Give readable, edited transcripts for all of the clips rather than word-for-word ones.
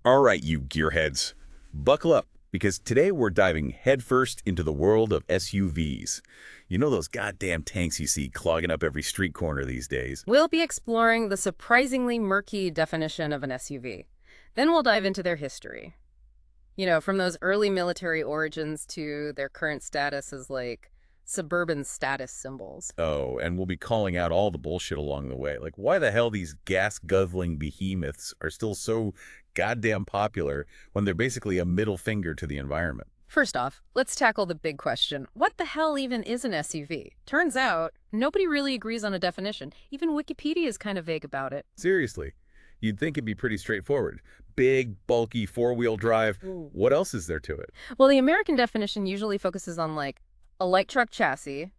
All right, you gearheads, buckle up, because today we're diving headfirst into the world of SUVs. You know those goddamn tanks you see clogging up every street corner these days? We'll be exploring the surprisingly murky definition of an SUV. Then we'll dive into their history. From those early military origins to their current status as like suburban status symbols. Oh, and we'll be calling out all the bullshit along the way. Like, why the hell these gas-guzzling behemoths are still so goddamn popular when they're basically a middle finger to the environment? First off, let's tackle the big question. What the hell even is an SUV? Turns out, nobody really agrees on a definition. Even Wikipedia is kind of vague about it. Seriously, you'd think it'd be pretty straightforward. Big, bulky, four-wheel drive. What else is there to it? Well, the American definition usually focuses on like a light truck chassis,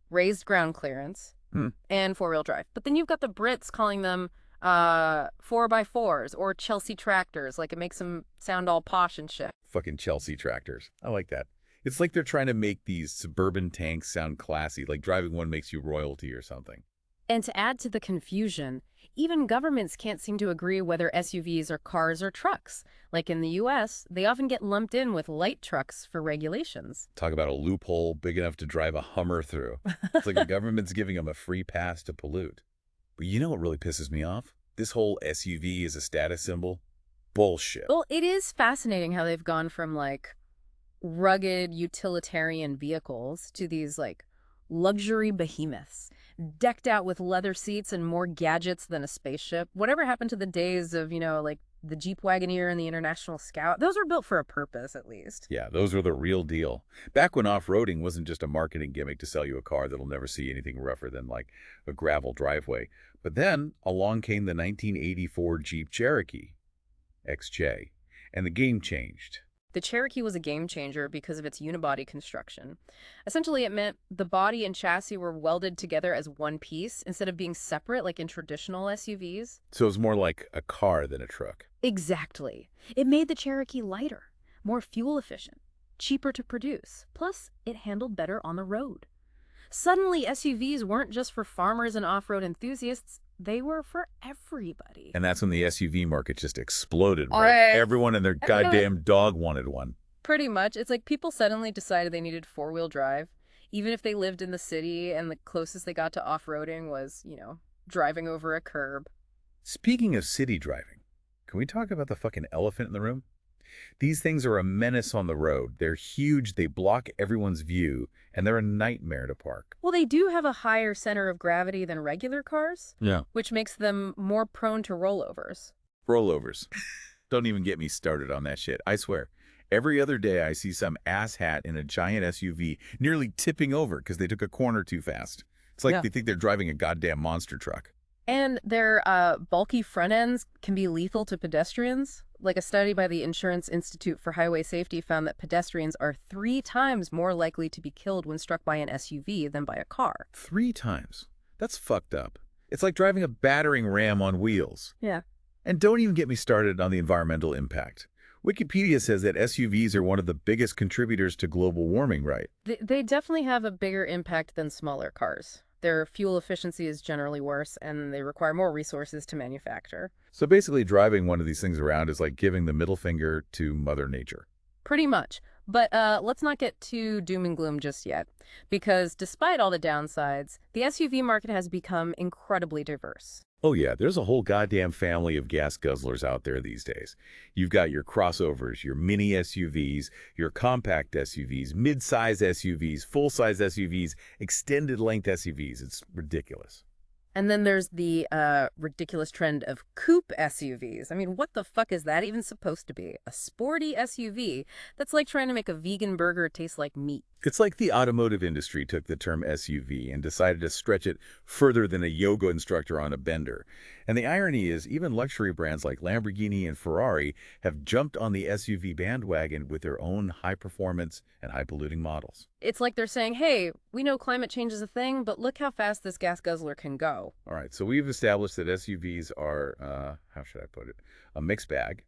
raised ground clearance, Hmm. and four-wheel drive. But then you've got the Brits calling them 4x4s or Chelsea tractors. Like it makes them sound all posh and shit. Fucking Chelsea tractors. I like that. It's like they're trying to make these suburban tanks sound classy, like driving one makes you royalty or something. And to add to the confusion, even governments can't seem to agree whether SUVs are cars or trucks. Like in the US, they often get lumped in with light trucks for regulations. Talk about a loophole big enough to drive a Hummer through. It's like the government's giving them a free pass to pollute. But you know what really pisses me off? This whole SUV is a status symbol. Bullshit. Well, it is fascinating how they've gone from like rugged utilitarian vehicles to these like luxury behemoths, decked out with leather seats and more gadgets than a spaceship. Whatever happened to the days of, like the Jeep Wagoneer and the International Scout? Those were built for a purpose, at least. Yeah, those were the real deal. Back when off-roading wasn't just a marketing gimmick to sell you a car that'll never see anything rougher than like a gravel driveway. But then along came the 1984 Jeep Cherokee XJ, and the game changed. The Cherokee was a game changer because of its unibody construction. Essentially, it meant the body and chassis were welded together as one piece instead of being separate like in traditional SUVs. So it was more like a car than a truck. Exactly. It made the Cherokee lighter, more fuel efficient, cheaper to produce. Plus, it handled better on the road. Suddenly, SUVs weren't just for farmers and off-road enthusiasts. They were for everybody. And that's when the SUV market just exploded, right? Everyone and their goddamn dog wanted one. Pretty much. It's like people suddenly decided they needed four-wheel drive, even if they lived in the city and the closest they got to off-roading was, driving over a curb. Speaking of city driving, can we talk about the fucking elephant in the room? These things are a menace on the road. They're huge, they block everyone's view, and they're a nightmare to park. Well, they do have a higher center of gravity than regular cars, Yeah. which makes them more prone to rollovers. Rollovers. Don't even get me started on that shit. I swear. Every other day I see some asshat in a giant SUV nearly tipping over because they took a corner too fast. It's like they think they're driving a goddamn monster truck. And their bulky front ends can be lethal to pedestrians. Like a study by the Insurance Institute for Highway Safety found that pedestrians are 3 times more likely to be killed when struck by an SUV than by a car. 3 times? That's fucked up. It's like driving a battering ram on wheels. Yeah. And don't even get me started on the environmental impact. Wikipedia says that SUVs are one of the biggest contributors to global warming, right? They definitely have a bigger impact than smaller cars. Their fuel efficiency is generally worse, and they require more resources to manufacture. So basically driving one of these things around is like giving the middle finger to Mother Nature. Pretty much. But let's not get too doom and gloom just yet, because despite all the downsides, the SUV market has become incredibly diverse. Oh yeah, there's a whole goddamn family of gas guzzlers out there these days. You've got your crossovers, your mini SUVs, your compact SUVs, mid-size SUVs, full-size SUVs, extended-length SUVs. It's ridiculous. And then there's the ridiculous trend of coupe SUVs. I mean, what the fuck is that even supposed to be? A sporty SUV that's like trying to make a vegan burger taste like meat. It's like the automotive industry took the term SUV and decided to stretch it further than a yoga instructor on a bender. And the irony is even luxury brands like Lamborghini and Ferrari have jumped on the SUV bandwagon with their own high-performance and high-polluting models. It's like they're saying, hey, we know climate change is a thing, but look how fast this gas guzzler can go. All right, so we've established that SUVs are, how should I put it, a mixed bag.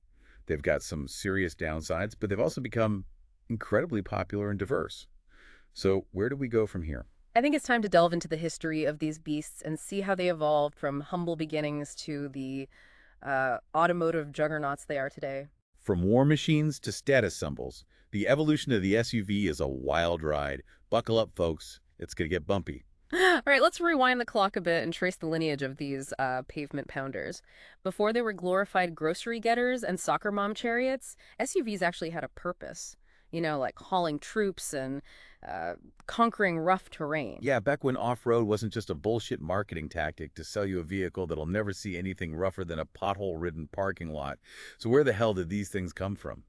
They've got some serious downsides, but they've also become incredibly popular and diverse. So where do we go from here? I think it's time to delve into the history of these beasts and see how they evolved from humble beginnings to the automotive juggernauts they are today. From war machines to status symbols, the evolution of the SUV is a wild ride. Buckle up, folks. It's going to get bumpy. All right, let's rewind the clock a bit and trace the lineage of these pavement pounders. Before they were glorified grocery getters and soccer mom chariots, SUVs actually had a purpose. You know, like hauling troops and uh, conquering rough terrain. Yeah, back when off-road wasn't just a bullshit marketing tactic to sell you a vehicle that'll never see anything rougher than a pothole-ridden parking lot. So where the hell did these things come from?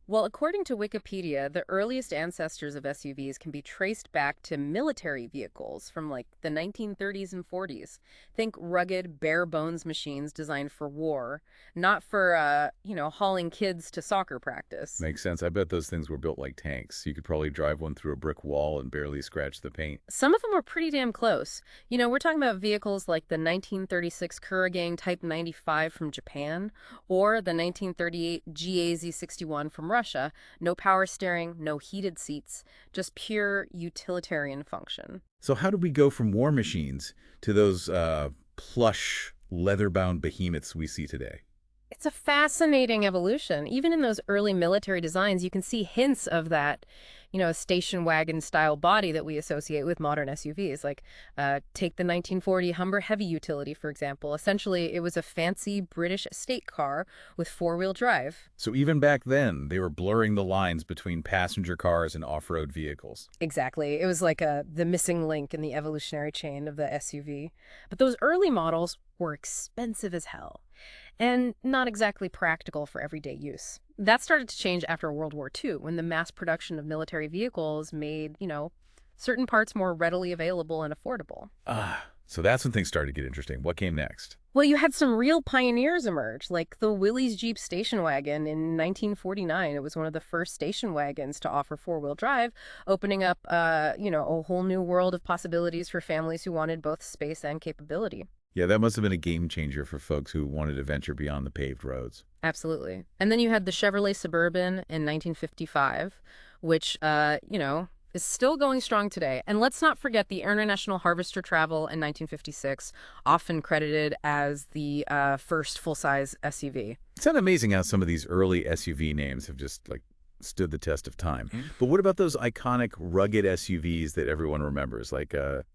Well, according to Wikipedia, the earliest ancestors of SUVs can be traced back to military vehicles from like the 1930s and 40s. Think rugged, bare bones machines designed for war, not for, hauling kids to soccer practice. Makes sense. I bet those things were built like tanks. You could probably drive one through a brick wall and barely scratch the paint. Some of them were pretty damn close. You know, we're talking about vehicles like the 1936 Kuragang Type 95 from Japan or the 1938 GAZ-61 from Russia. No power steering, no heated seats, just pure utilitarian function. So how did we go from war machines to those plush, leather-bound behemoths we see today? It's a fascinating evolution. Even in those early military designs, you can see hints of that, station wagon style body that we associate with modern SUVs. Like, take the 1940 Humber Heavy Utility, for example. Essentially, it was a fancy British estate car with four-wheel drive. So even back then, they were blurring the lines between passenger cars and off-road vehicles. Exactly. It was like the missing link in the evolutionary chain of the SUV. But those early models were expensive as hell and not exactly practical for everyday use. That started to change after World War II, when the mass production of military vehicles made, certain parts more readily available and affordable. So that's when things started to get interesting. What came next? Well, you had some real pioneers emerge, like the Willys Jeep station wagon in 1949. It was one of the first station wagons to offer four-wheel drive, opening up, a whole new world of possibilities for families who wanted both space and capability. Yeah, that must have been a game changer for folks who wanted to venture beyond the paved roads. Absolutely. And then you had the Chevrolet Suburban in 1955, which, is still going strong today. And let's not forget the International Harvester Travel in 1956, often credited as the first full-size SUV. It's not amazing how some of these early SUV names have just, stood the test of time. But what about those iconic, rugged SUVs that everyone remembers,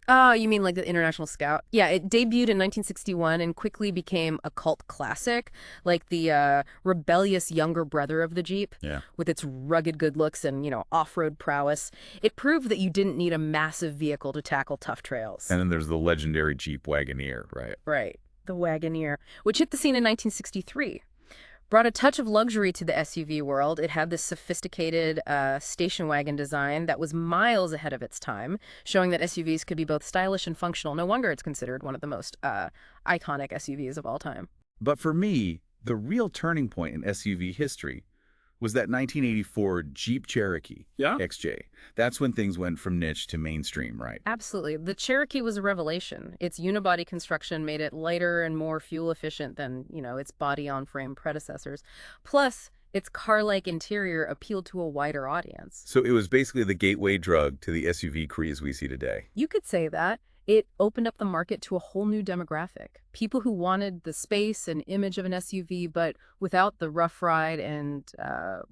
Oh, you mean like the International Scout? Yeah, it debuted in 1961 and quickly became a cult classic, like the rebellious younger brother of the Jeep. Yeah. With its rugged good looks and, off-road prowess. It proved that you didn't need a massive vehicle to tackle tough trails. And then there's the legendary Jeep Wagoneer, right? Right, the Wagoneer, which hit the scene in 1963. Brought a touch of luxury to the SUV world. It had this sophisticated station wagon design that was miles ahead of its time, showing that SUVs could be both stylish and functional. No wonder it's considered one of the most iconic SUVs of all time. But for me, the real turning point in SUV history was that 1984 Jeep Cherokee XJ. That's when things went from niche to mainstream, right? Absolutely. The Cherokee was a revelation. Its unibody construction made it lighter and more fuel efficient than, its body-on-frame predecessors. Plus, its car-like interior appealed to a wider audience. So it was basically the gateway drug to the SUV craze we see today. You could say that. It opened up the market to a whole new demographic. People who wanted the space and image of an SUV, but without the rough ride and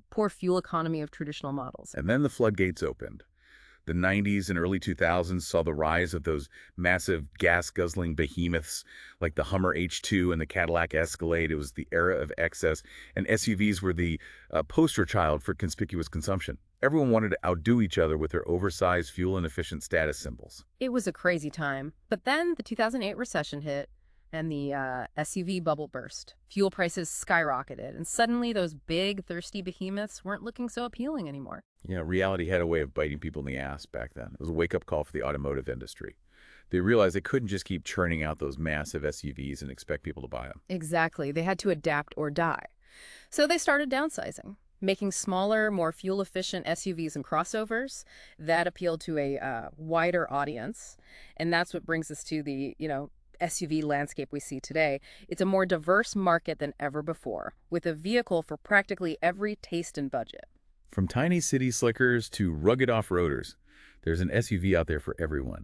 poor fuel economy of traditional models. And then the floodgates opened. The 90s and early 2000s saw the rise of those massive gas-guzzling behemoths like the Hummer H2 and the Cadillac Escalade. It was the era of excess, and SUVs were the poster child for conspicuous consumption. Everyone wanted to outdo each other with their oversized, fuel-inefficient status symbols. It was a crazy time. But then the 2008 recession hit, and the SUV bubble burst. Fuel prices skyrocketed, and suddenly those big, thirsty behemoths weren't looking so appealing anymore. Yeah, reality had a way of biting people in the ass back then. It was a wake-up call for the automotive industry. They realized they couldn't just keep churning out those massive SUVs and expect people to buy them. Exactly. They had to adapt or die. So they started downsizing, making smaller, more fuel-efficient SUVs and crossovers that appealed to a wider audience. And that's what brings us to the, SUV landscape we see today. It's a more diverse market than ever before, with a vehicle for practically every taste and budget. From tiny city slickers to rugged off-roaders, there's an SUV out there for everyone.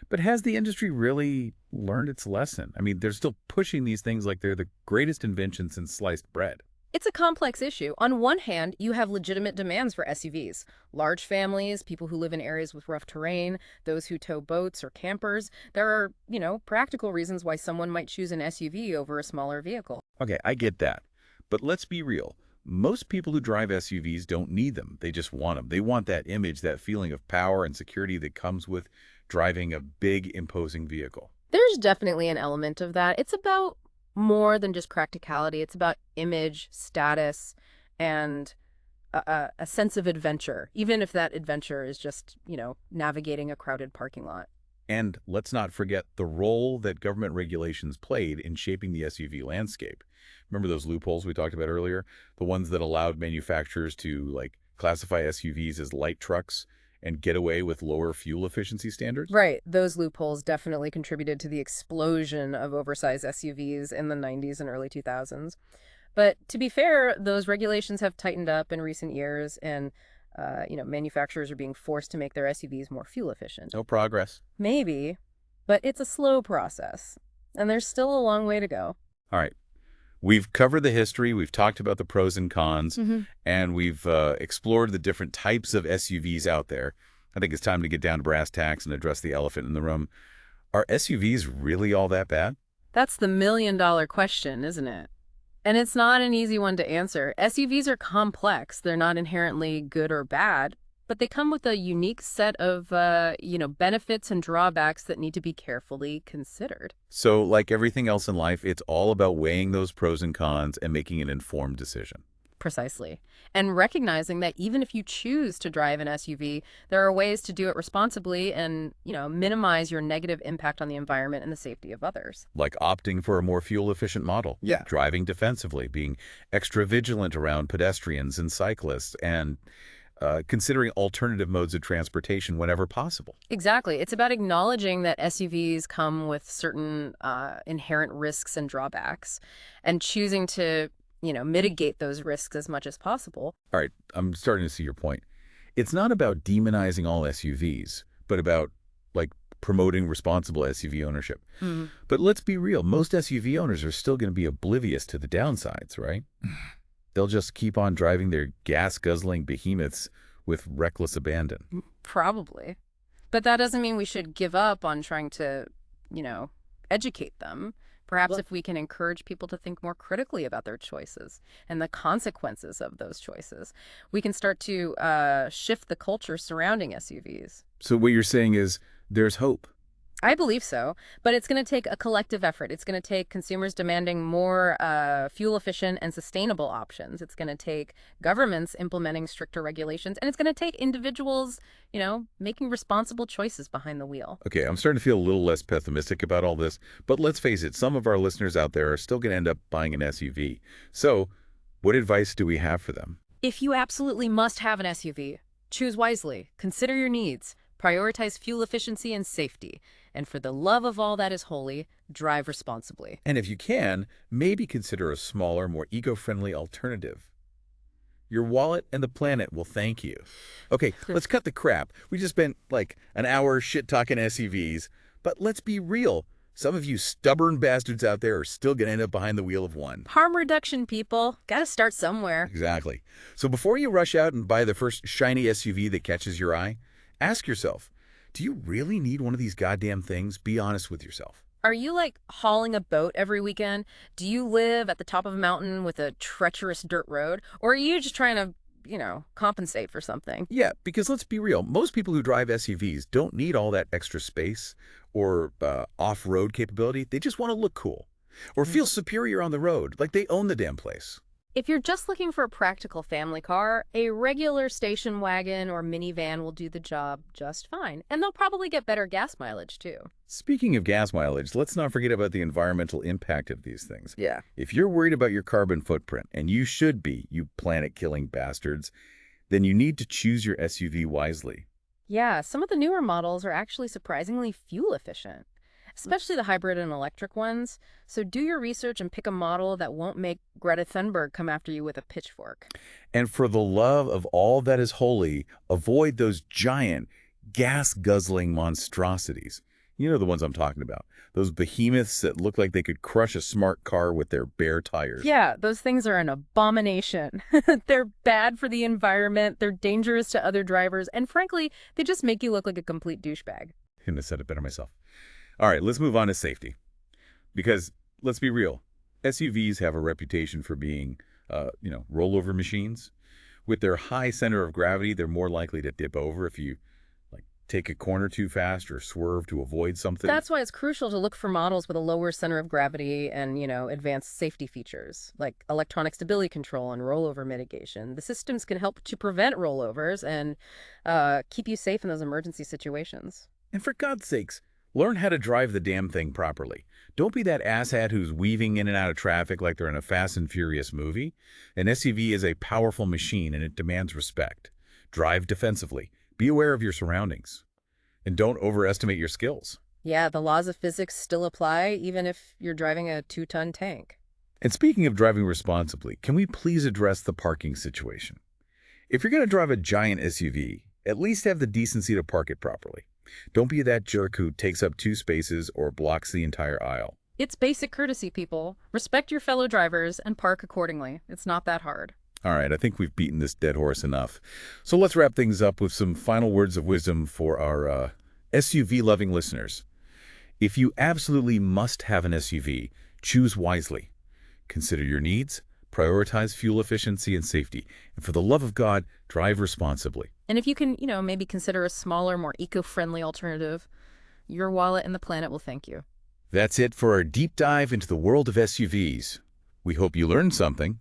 But has the industry really learned its lesson? I mean, they're still pushing these things like they're the greatest invention since sliced bread. It's a complex issue. On one hand, you have legitimate demands for SUVs. Large families, people who live in areas with rough terrain, those who tow boats or campers. There are, practical reasons why someone might choose an SUV over a smaller vehicle. Okay, I get that. But let's be real. Most people who drive SUVs don't need them. They just want them. They want that image, that feeling of power and security that comes with driving a big, imposing vehicle. There's definitely an element of that. It's about more than just practicality. It's about image, status, and a sense of adventure, even if that adventure is just, navigating a crowded parking lot. And let's not forget the role that government regulations played in shaping the SUV landscape. Remember those loopholes we talked about earlier? The ones that allowed manufacturers to, classify SUVs as light trucks and get away with lower fuel efficiency standards? Right. Those loopholes definitely contributed to the explosion of oversized SUVs in the 90s and early 2000s. But to be fair, those regulations have tightened up in recent years, and manufacturers are being forced to make their SUVs more fuel efficient. No progress. Maybe, but it's a slow process, and there's still a long way to go. All right. We've covered the history, we've talked about the pros and cons, and we've explored the different types of SUVs out there. I think it's time to get down to brass tacks and address the elephant in the room. Are SUVs really all that bad? That's the million-dollar question, isn't it? And it's not an easy one to answer. SUVs are complex. They're not inherently good or bad, but they come with a unique set of, benefits and drawbacks that need to be carefully considered. So, like everything else in life, it's all about weighing those pros and cons and making an informed decision. Precisely. And recognizing that even if you choose to drive an SUV, there are ways to do it responsibly and, minimize your negative impact on the environment and the safety of others. Like opting for a more fuel-efficient model. Yeah. Driving defensively, being extra vigilant around pedestrians and cyclists, and considering alternative modes of transportation whenever possible. Exactly. It's about acknowledging that SUVs come with certain inherent risks and drawbacks and choosing to mitigate those risks as much as possible. All right, I'm starting to see your point. It's not about demonizing all SUVs, but about, promoting responsible SUV ownership. But let's be real, most SUV owners are still going to be oblivious to the downsides, right? They'll just keep on driving their gas-guzzling behemoths with reckless abandon. Probably. But that doesn't mean we should give up on trying to, educate them. Perhaps if we can encourage people to think more critically about their choices and the consequences of those choices, we can start to shift the culture surrounding SUVs. So what you're saying is there's hope. I believe so, but it's going to take a collective effort. It's going to take consumers demanding more fuel-efficient and sustainable options. It's going to take governments implementing stricter regulations, and it's going to take individuals, making responsible choices behind the wheel. Okay, I'm starting to feel a little less pessimistic about all this, but let's face it, some of our listeners out there are still going to end up buying an SUV. So what advice do we have for them? If you absolutely must have an SUV, choose wisely, consider your needs, prioritize fuel efficiency and safety, and for the love of all that is holy, drive responsibly. And if you can, maybe consider a smaller, more eco-friendly alternative. Your wallet and the planet will thank you. Okay, let's cut the crap. We just spent an hour shit-talking SUVs, but let's be real. Some of you stubborn bastards out there are still going to end up behind the wheel of one. Harm reduction, people. Gotta start somewhere. Exactly. So before you rush out and buy the first shiny SUV that catches your eye, ask yourself, do you really need one of these goddamn things? Be honest with yourself. Are you hauling a boat every weekend? Do you live at the top of a mountain with a treacherous dirt road? Or are you just trying to, compensate for something? Yeah, because let's be real. Most people who drive SUVs don't need all that extra space or off-road capability. They just want to look cool or feel superior on the road, like they own the damn place. If you're just looking for a practical family car, a regular station wagon or minivan will do the job just fine. And they'll probably get better gas mileage, too. Speaking of gas mileage, let's not forget about the environmental impact of these things. Yeah. If you're worried about your carbon footprint, and you should be, you planet-killing bastards, then you need to choose your SUV wisely. Yeah, some of the newer models are actually surprisingly fuel efficient, especially the hybrid and electric ones. So do your research and pick a model that won't make Greta Thunberg come after you with a pitchfork. And for the love of all that is holy, avoid those giant, gas-guzzling monstrosities. You know the ones I'm talking about. Those behemoths that look like they could crush a smart car with their bare tires. Yeah, those things are an abomination. They're bad for the environment, they're dangerous to other drivers, and frankly, they just make you look like a complete douchebag. Couldn't have said it better myself. All right, let's move on to safety. Because let's be real, SUVs have a reputation for being, rollover machines. With their high center of gravity, they're more likely to dip over if you take a corner too fast or swerve to avoid something. That's why it's crucial to look for models with a lower center of gravity and, advanced safety features like electronic stability control and rollover mitigation. The systems can help to prevent rollovers and keep you safe in those emergency situations. And for God's sakes, learn how to drive the damn thing properly. Don't be that asshat who's weaving in and out of traffic like they're in a Fast and Furious movie. An SUV is a powerful machine and it demands respect. Drive defensively. Be aware of your surroundings. And don't overestimate your skills. Yeah, the laws of physics still apply even if you're driving a 2-ton tank. And speaking of driving responsibly, can we please address the parking situation? If you're going to drive a giant SUV, at least have the decency to park it properly. Don't be that jerk who takes up 2 spaces or blocks the entire aisle. It's basic courtesy, people. Respect your fellow drivers and park accordingly. It's not that hard. All right, I think we've beaten this dead horse enough. So let's wrap things up with some final words of wisdom for our SUV-loving listeners. If you absolutely must have an SUV, choose wisely. Consider your needs, prioritize fuel efficiency and safety, and for the love of God, drive responsibly. And if you can, maybe consider a smaller, more eco-friendly alternative, your wallet and the planet will thank you. That's it for our deep dive into the world of SUVs. We hope you learned something,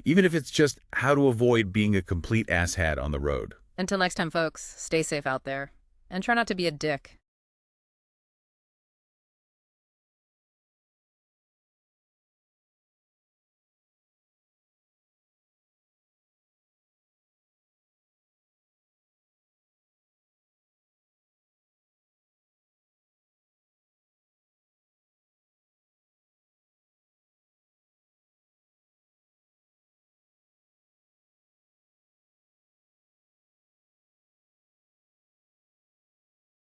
even if it's just how to avoid being a complete asshat on the road. Until next time, folks, stay safe out there. And try not to be a dick.